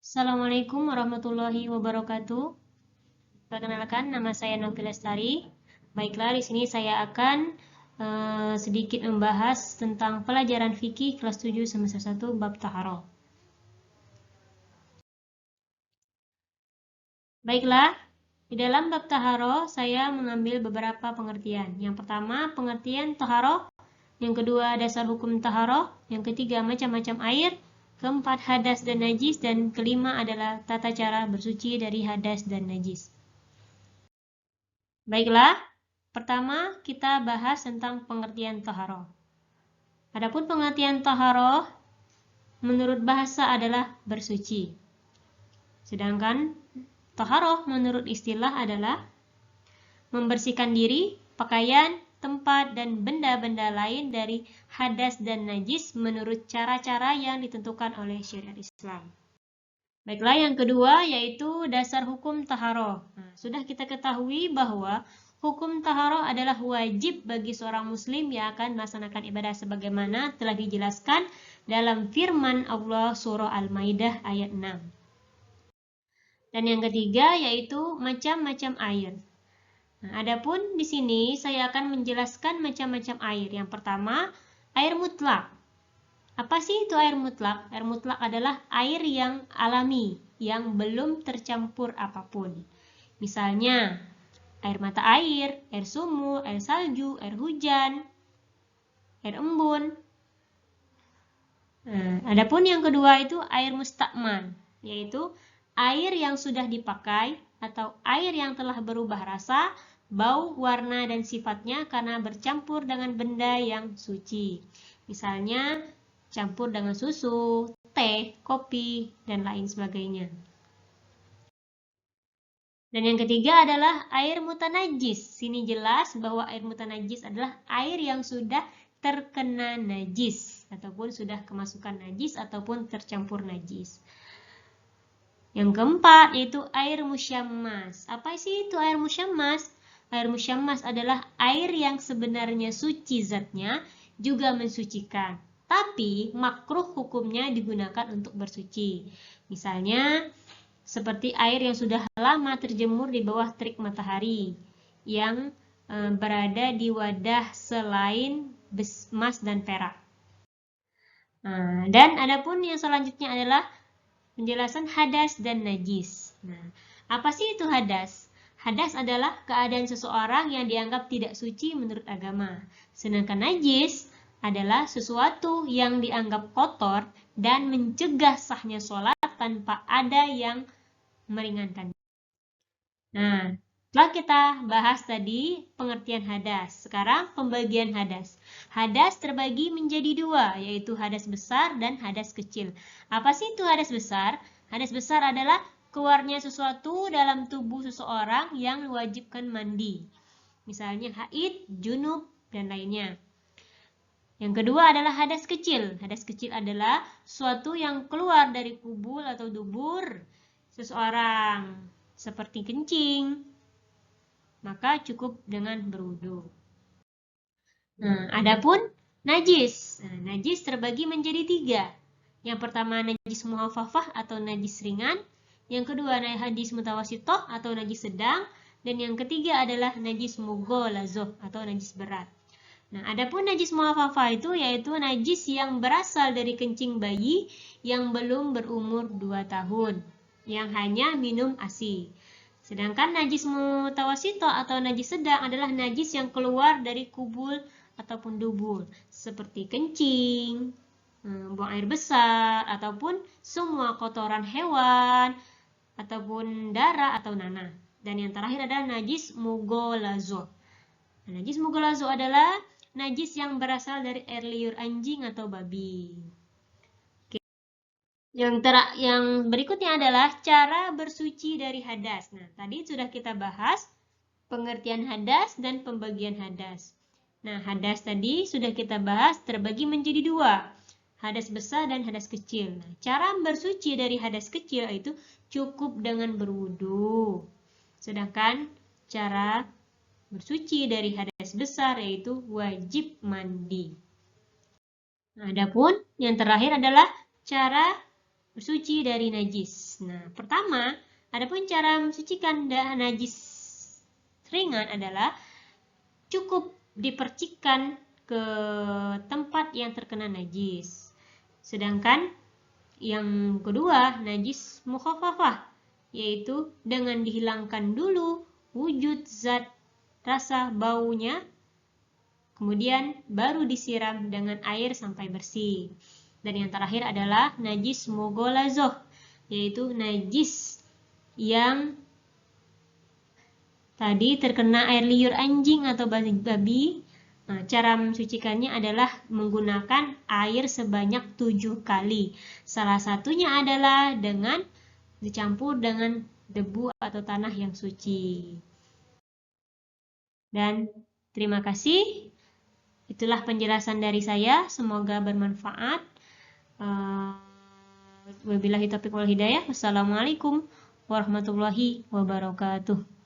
Assalamualaikum warahmatullahi wabarakatuh. Perkenalkan, nama saya Novi Lestari. Baiklah, di sini saya akan sedikit membahas tentang pelajaran fikih kelas 7 semester 1 bab taharah. Baiklah, di dalam bab taharah saya mengambil beberapa pengertian. Yang pertama, pengertian taharah. Yang kedua, dasar hukum taharah. Yang ketiga, macam-macam air. Keempat, hadas dan najis. Dan kelima adalah tata cara bersuci dari hadas dan najis. Baiklah, pertama kita bahas tentang pengertian taharah. Adapun pengertian taharah menurut bahasa adalah bersuci. Sedangkan taharah menurut istilah adalah membersihkan diri, pakaian, tempat, dan benda-benda lain dari hadas dan najis menurut cara-cara yang ditentukan oleh syariat Islam. Baiklah, yang kedua yaitu dasar hukum taharah. Nah, sudah kita ketahui bahwa hukum taharah adalah wajib bagi seorang muslim yang akan melaksanakan ibadah sebagaimana telah dijelaskan dalam firman Allah surah Al-Maidah ayat 6. Dan yang ketiga yaitu macam-macam air. Nah, adapun di sini saya akan menjelaskan macam-macam air. Yang pertama, air mutlak. Apa sih itu air mutlak? Air mutlak adalah air yang alami, yang belum tercampur apapun. Misalnya, air mata air sumur, air salju, air hujan, air embun. Nah, adapun yang kedua itu air mustakmal, yaitu air yang sudah dipakai atau air yang telah berubah rasa, bau, warna, dan sifatnya karena bercampur dengan benda yang suci. Misalnya, campur dengan susu, teh, kopi, dan lain sebagainya. Dan yang ketiga adalah air mutanajis. Sini jelas bahwa air mutanajis adalah air yang sudah terkena najis ataupun sudah kemasukan najis ataupun tercampur najis. Yang keempat yaitu air musyammas. Apa sih itu air musyammas? Air musyammas adalah air yang sebenarnya suci zatnya, juga mensucikan, tapi makruh hukumnya digunakan untuk bersuci. Misalnya seperti air yang sudah lama terjemur di bawah terik matahari yang berada di wadah selain emas dan perak. Dan adapun yang selanjutnya adalah penjelasan hadas dan najis. Nah, apa sih itu hadas? Hadas adalah keadaan seseorang yang dianggap tidak suci menurut agama. Sedangkan najis adalah sesuatu yang dianggap kotor dan mencegah sahnya sholat tanpa ada yang meringankan. Nah, setelah kita bahas tadi pengertian hadas, sekarang pembagian hadas. Hadas terbagi menjadi dua, yaitu hadas besar dan hadas kecil. Apa sih itu hadas besar? Hadas besar adalah keluarnya sesuatu dalam tubuh seseorang yang mewajibkan mandi. Misalnya haid, junub, dan lainnya. Yang kedua adalah hadas kecil. Hadas kecil adalah suatu yang keluar dari kubul atau dubur seseorang, seperti kencing, maka cukup dengan berwudu. Nah, adapun najis. Nah, najis terbagi menjadi tiga. Yang pertama najis muhafafah atau najis ringan. Yang kedua najis mutawasitoh atau najis sedang. Dan yang ketiga adalah najis mughalazoh atau najis berat. Nah, adapun najis muhafafah itu yaitu najis yang berasal dari kencing bayi yang belum berumur 2 tahun, yang hanya minum ASI. Sedangkan najis mutawasito atau najis sedang adalah najis yang keluar dari kubul ataupun dubur, seperti kencing, buang air besar, ataupun semua kotoran hewan, ataupun darah atau nanah. Dan yang terakhir adalah najis mughalazoh. Nah, najis mughalazoh adalah najis yang berasal dari air liur anjing atau babi. Yang berikutnya adalah cara bersuci dari hadas. Nah, tadi sudah kita bahas pengertian hadas dan pembagian hadas. Nah, hadas tadi sudah kita bahas terbagi menjadi dua, hadas besar dan hadas kecil. Nah, cara bersuci dari hadas kecil itu cukup dengan berwudu. Sedangkan cara bersuci dari hadas besar yaitu wajib mandi. Nah, adapun yang terakhir adalah cara bersuci dari najis. Nah, pertama, adapun cara mensucikan najis ringan adalah cukup dipercikkan ke tempat yang terkena najis. Sedangkan yang kedua, najis mukhafafah, yaitu dengan dihilangkan dulu wujud zat rasa baunya, kemudian baru disiram dengan air sampai bersih. Dan yang terakhir adalah najis mughalazoh, yaitu najis yang tadi terkena air liur anjing atau babi. Nah, cara mensucikannya adalah menggunakan air sebanyak 7 kali. Salah satunya adalah dengan dicampur dengan debu atau tanah yang suci. Dan terima kasih. Itulah penjelasan dari saya. Semoga bermanfaat. Wabillahi taufiq wal hidayah. Wassalamualaikum warahmatullahi wabarakatuh.